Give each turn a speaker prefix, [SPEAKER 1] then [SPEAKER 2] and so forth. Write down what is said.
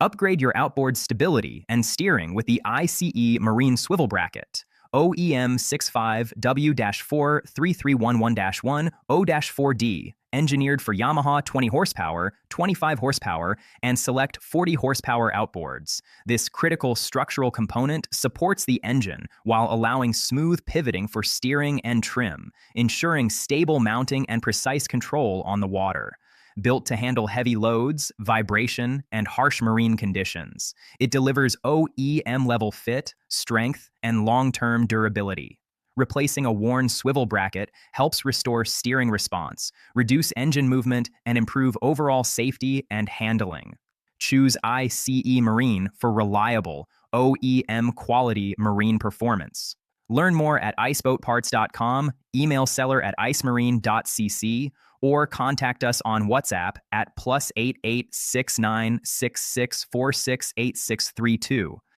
[SPEAKER 1] Upgrade your outboard stability and steering with the ICE Marine Swivel Bracket. OEM 65W-43311-10-4D, engineered for Yamaha 20 horsepower, 25 horsepower, and select 40 horsepower outboards. This critical structural component supports the engine while allowing smooth pivoting for steering and trim, ensuring stable mounting and precise control on the water. Built to handle heavy loads, vibration, and harsh marine conditions, it delivers OEM level fit, strength, and long-term durability. Replacing a worn swivel bracket helps restore steering response, reduce engine movement, and improve overall safety and handling. Choose ICE Marine for reliable, OEM quality marine performance. Learn more at iceboatparts.com, email seller at icemarine.cc, or contact us on WhatsApp at +88 6966468632.